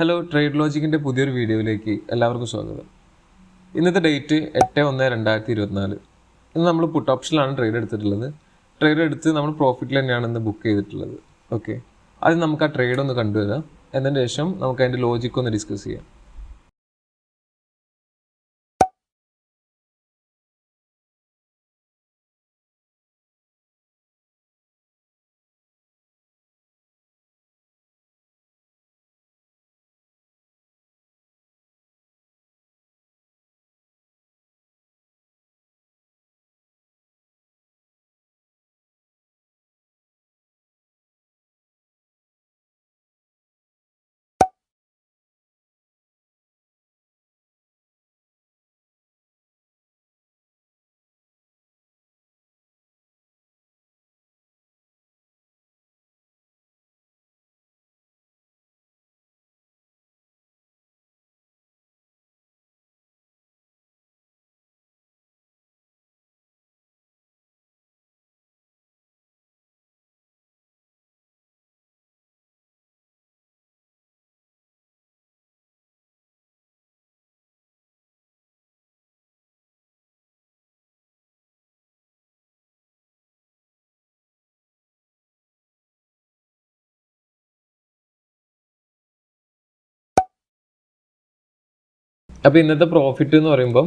Hello, trade ലോജിക്കിൻ്റെ പുതിയൊരു വീഡിയോയിലേക്ക് എല്ലാവർക്കും സ്വാഗതം. ഇന്നത്തെ ഡേറ്റ് 8/1/2024. ഇന്ന് നമ്മൾ പുട്ട് ഓപ്ഷനിലാണ് ട്രേഡ് എടുത്തിട്ടുള്ളത്. ട്രേഡ് എടുത്ത് നമ്മൾ പ്രോഫിറ്റിൽ തന്നെയാണ് ഇന്ന് ബുക്ക് ചെയ്തിട്ടുള്ളത്. ഓക്കെ, ആദ്യം നമുക്ക് ആ ട്രേഡ് ഒന്ന് കണ്ടുവരാം. എന്നതിന് ശേഷം നമുക്ക് അതിൻ്റെ ലോജിക്ക് ഒന്ന് ഡിസ്കസ് ചെയ്യാം. അപ്പോൾ ഇന്നത്തെ പ്രോഫിറ്റ് എന്ന് പറയുമ്പം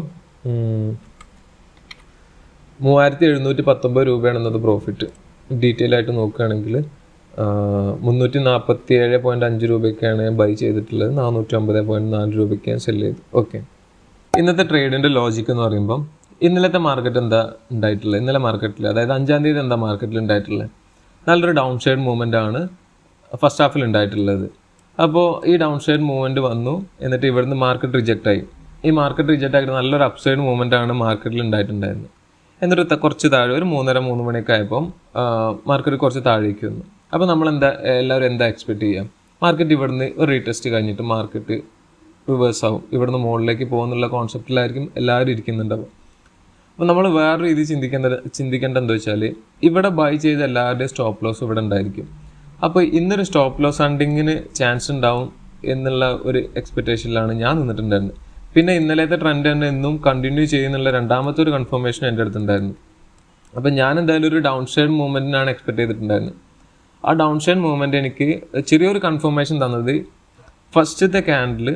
3719 രൂപയാണ് ഇന്നത്തെ പ്രോഫിറ്റ്. ഡീറ്റെയിൽ ആയിട്ട് നോക്കുകയാണെങ്കിൽ 347.5 രൂപയ്ക്കാണ് ഞാൻ ബൈ ചെയ്തിട്ടുള്ളത്. 450.4 രൂപയ്ക്ക് ഞാൻ സെല് ചെയ്തു. ഓക്കെ, ഇന്നത്തെ ട്രേഡിൻ്റെ ലോജിക്ക് എന്ന് പറയുമ്പം ഇന്നലത്തെ മാർക്കറ്റ് എന്താ ഉണ്ടായിട്ടുള്ളത്? ഇന്നലെ മാർക്കറ്റിൽ, അതായത് 5-ാം തീയതി എന്താ മാർക്കറ്റിൽ ഉണ്ടായിട്ടുള്ളത്? നല്ലൊരു ഡൗൺ സൈഡ് മൂവ്മെൻ്റ് ആണ് ഫസ്റ്റ് ഹാഫിൽ ഉണ്ടായിട്ടുള്ളത്. അപ്പോൾ ഈ ഡൗൺ സൈഡ് മൂവ്മെൻറ്റ് വന്നു, എന്നിട്ട് ഇവിടുന്ന് മാർക്കറ്റ് റിജക്റ്റ് ആയി. ഈ മാർക്കറ്റ് റിജക്റ്റ് ആയിട്ട് നല്ലൊരു അപ്പ് സൈഡ് മൂവ്മെൻ്റ് ആണ് മാർക്കറ്റിൽ ഉണ്ടായിട്ടുണ്ടായിരുന്നത്. എന്നിട്ട് കുറച്ച് താഴെ ഒരു 3:30-3 മണിയൊക്കെ ആയപ്പം മാർക്കറ്റ് കുറച്ച് താഴേക്ക് വന്നു. അപ്പോൾ നമ്മൾ എല്ലാവരും എന്താ എക്സ്പെക്റ്റ് ചെയ്യാം? മാർക്കറ്റ് ഇവിടുന്ന് ഒരു റീടെസ്റ്റ് കഴിഞ്ഞിട്ട് മാർക്കറ്റ് റിവേഴ്സ് ആവും, ഇവിടുന്ന് മുകളിലേക്ക് പോകുന്നുള്ള കോൺസെപ്റ്റിലായിരിക്കും എല്ലാവരും ഇരിക്കുന്നുണ്ടാവും. അപ്പോൾ നമ്മൾ വേറെ രീതി ചിന്തിക്കേണ്ട എന്താ വെച്ചാൽ, ഇവിടെ ബൈ ചെയ്ത എല്ലാവരുടെയും സ്റ്റോപ്പ് ലോസ് ഇവിടെ ഉണ്ടായിരിക്കും. അപ്പോൾ ഇന്നൊരു സ്റ്റോപ്പ് ലോസ് ഹണ്ടിങ്ങിന് ചാൻസ് ഉണ്ടാവും എന്നുള്ള ഒരു എക്സ്പെക്റ്റേഷനിലാണ് ഞാൻ നിന്നിട്ടുണ്ടായിരുന്നത്. പിന്നെ ഇന്നലത്തെ ട്രെൻഡ് തന്നെ ഇന്നും കണ്ടിന്യൂ ചെയ്യുന്നുള്ള രണ്ടാമത്തെ ഒരു കൺഫർമേഷൻ എൻ്റെ അടുത്തുണ്ടായിരുന്നു. അപ്പോൾ ഞാൻ എന്തായാലും ഒരു ഡൗൺ സൈഡ് മൂവ്മെൻറ്റിനാണ് എക്സ്പെക്ട് ചെയ്തിട്ടുണ്ടായിരുന്നത്. ആ ഡൗൺ സൈഡ് മൂവ്മെൻറ്റ് എനിക്ക് ചെറിയൊരു കൺഫർമേഷൻ തന്നത് ഫസ്റ്റത്തെ ക്യാൻഡിൽ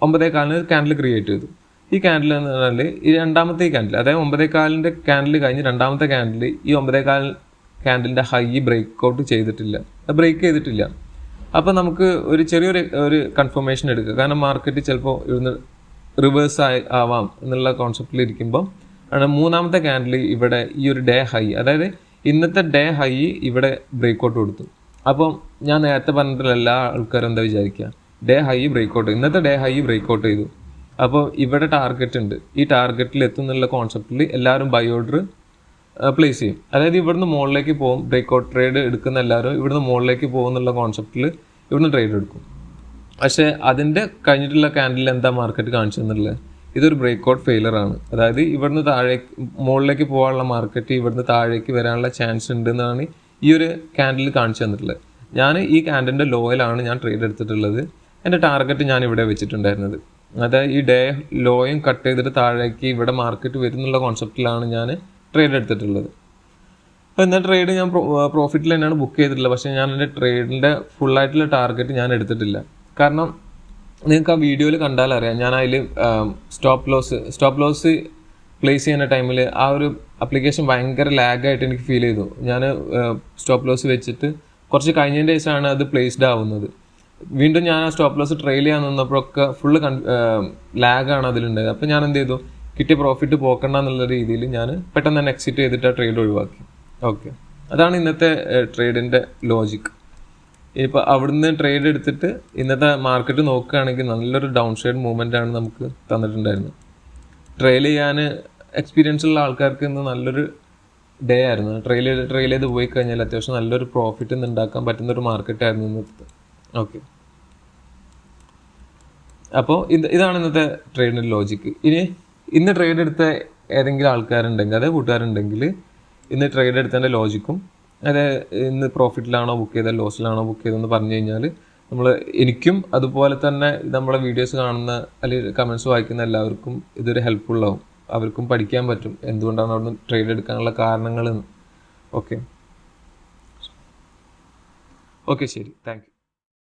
9:15 ക്യാൻഡിൽ ക്രിയേറ്റ് ചെയ്തു. ഈ ക്യാൻഡിൽ എന്ന് പറഞ്ഞാൽ ഈ രണ്ടാമത്തെ ക്യാൻഡിൽ, അതായത് 9:15 ക്യാൻഡിൽ കഴിഞ്ഞ് രണ്ടാമത്തെ ക്യാൻഡിൽ ഈ 9:15 ക്യാൻഡിലിൻ്റെ ഹൈ ബ്രേക്ക് ഔട്ട് ചെയ്തിട്ടില്ല. അപ്പോൾ നമുക്ക് ഒരു ചെറിയൊരു കൺഫർമേഷൻ എടുക്കുക. കാരണം മാർക്കറ്റ് ചിലപ്പോൾ ഇവിടുന്ന് റിവേഴ്സ് ആവാം എന്നുള്ള കോൺസെപ്റ്റിൽ ഇരിക്കുമ്പോൾ മൂന്നാമത്തെ ക്യാൻഡിൽ ഇവിടെ ഈ ഒരു ഡേ ഹൈ, അതായത് ഇന്നത്തെ ഡേ ഹൈ ഇവിടെ ബ്രേക്ക് ഔട്ട് കൊടുത്തു. അപ്പം ഞാൻ നേരത്തെ പറഞ്ഞിട്ടുള്ള എല്ലാ ആൾക്കാരും എന്താ വിചാരിക്കുക, ഡേ ഹൈ ബ്രേക്ക് ഔട്ട്, ഇന്നത്തെ ഡേ ഹൈ ബ്രേക്ക് ഔട്ട് ചെയ്തു. അപ്പോൾ ഇവിടെ ടാർഗറ്റ് ഉണ്ട്, ഈ ടാർഗറ്റിൽ എത്തുന്നുള്ള കോൺസെപ്റ്റിൽ എല്ലാവരും ബൈ ഓർഡർ പ്ലേസ് ചെയ്യും. അതായത് ഇവിടുന്ന് മുകളിലേക്ക് പോകും, ബ്രേക്ക് ഔട്ട് ട്രേഡ് എടുക്കുന്ന എല്ലാവരും ഇവിടുന്ന് മുകളിലേക്ക് പോകുന്നുള്ള കോൺസെപ്റ്റിൽ ഇവിടുന്ന് ട്രേഡ് എടുക്കും. പക്ഷേ അതിൻ്റെ കഴിഞ്ഞിട്ടുള്ള ക്യാൻഡിൽ എന്താ മാർക്കറ്റ് കാണിച്ചു തന്നിട്ടുള്ളത്? ഇതൊരു ബ്രേക്ക് ഔട്ട് ഫെയിലർ ആണ്. അതായത് ഇവിടുന്ന് മുകളിലേക്ക് പോകാനുള്ള മാർക്കറ്റ് ഇവിടുന്ന് താഴേക്ക് വരാനുള്ള ചാൻസ് ഉണ്ടെന്നാണ് ഈ ഒരു ക്യാൻഡിൽ കാണിച്ചു തന്നിട്ടുള്ളത്. ഞാൻ ഈ ക്യാൻഡിൻ്റെ ലോയിലാണ് ഞാൻ ട്രേഡ് എടുത്തിട്ടുള്ളത്. എൻ്റെ ടാർഗറ്റ് ഞാൻ ഇവിടെ വെച്ചിട്ടുണ്ടായിരുന്നത്, അതായത് ഈ ഡേ ലോയും കട്ട് ചെയ്തിട്ട് താഴേക്ക് ഇവിടെ മാർക്കറ്റ് വരുന്നുള്ള കോൺസെപ്റ്റിലാണ് ഞാൻ ട്രേഡ് എടുത്തിട്ടുള്ളത്. അപ്പോൾ ഇന്നത്തെ ട്രേഡ് ഞാൻ പ്രോഫിറ്റിൽ തന്നെയാണ് ബുക്ക് ചെയ്തിട്ടുള്ളത്. പക്ഷേ ഞാൻ എൻ്റെ ട്രേഡിൻ്റെ ഫുള്ളായിട്ടുള്ള ടാർഗറ്റ് ഞാൻ എടുത്തിട്ടില്ല. കാരണം നിങ്ങൾക്ക് ആ വീഡിയോയിൽ കണ്ടാൽ അറിയാം, ഞാൻ അതിൽ സ്റ്റോപ്പ് ലോസ് പ്ലേസ് ചെയ്യുന്ന ടൈമിൽ ആ ഒരു ആപ്ലിക്കേഷൻ ഭയങ്കര ലാഗായിട്ട് എനിക്ക് ഫീൽ ചെയ്തു. ഞാൻ സ്റ്റോപ്പ് ലോസ് വെച്ചിട്ട് കുറച്ച് കഴിഞ്ഞതിൻ്റെ ശേഷമാണ് അത് പ്ലേസ്ഡ് ആവുന്നത്. വീണ്ടും ഞാൻ ആ സ്റ്റോപ്പ് ലോസ് ട്രെയിൽ ചെയ്യാൻ നിന്നപ്പോഴൊക്കെ ഫുള്ള് ലാഗാണ് അതിലുണ്ടായത്. അപ്പോൾ ഞാൻ എന്ത് ചെയ്തു, കിട്ടിയ പ്രോഫിറ്റ് പോക്കണ്ട എന്നുള്ള രീതിയിൽ ഞാൻ പെട്ടെന്ന് തന്നെ എക്സിറ്റ് ചെയ്തിട്ട് ആ ട്രേഡ് ഒഴിവാക്കി. ഓക്കെ, അതാണ് ഇന്നത്തെ ട്രേഡിൻ്റെ ലോജിക്ക്. ഇപ്പോൾ അവിടുന്ന് ട്രേഡ് എടുത്തിട്ട് ഇന്നത്തെ മാർക്കറ്റ് നോക്കുകയാണെങ്കിൽ നല്ലൊരു ഡൗൺ സൈഡ് മൂവ്മെൻ്റ് ആണ് നമുക്ക് തന്നിട്ടുണ്ടായിരുന്നത്. ട്രെയിൽ ചെയ്യാൻ എക്സ്പീരിയൻസ് ഉള്ള ആൾക്കാർക്ക് ഇന്ന് നല്ലൊരു ഡേ ആയിരുന്നു. ട്രെയിൽ ചെയ്ത് പോയി കഴിഞ്ഞാൽ അത്യാവശ്യം നല്ലൊരു പ്രോഫിറ്റ് ഇന്ന് ഉണ്ടാക്കാൻ പറ്റുന്നൊരു മാർക്കറ്റായിരുന്നു ഇന്നത്തെ. ഓക്കെ, അപ്പോൾ ഇതാണ് ഇന്നത്തെ ട്രേഡിൻ്റെ ലോജിക്ക്. ഇന്ന് ട്രേഡ് എടുത്ത ഏതെങ്കിലും ആൾക്കാരുണ്ടെങ്കിൽ, അതായത് കൂട്ടുകാരുണ്ടെങ്കിൽ ഇന്ന് ട്രേഡ് എടുത്തതിൻ്റെ ലോജിക്കും, അതായത് ഇന്ന് പ്രോഫിറ്റിലാണോ ബുക്ക് ചെയ്തത് ലോസിലാണോ ബുക്ക് ചെയ്തതെന്ന് പറഞ്ഞു കഴിഞ്ഞാൽ നമ്മൾ എനിക്കും അതുപോലെ തന്നെ നമ്മളെ വീഡിയോസ് കാണുന്ന അല്ലെങ്കിൽ കമൻസ് വായിക്കുന്ന എല്ലാവർക്കും ഇതൊരു ഹെൽപ്ഫുള്ളാവും. അവർക്കും പഠിക്കാൻ പറ്റും എന്തുകൊണ്ടാണ് അവിടുന്ന് ട്രേഡ് എടുക്കാനുള്ള കാരണങ്ങൾ. ഓക്കെ ശരി, താങ്ക് യു.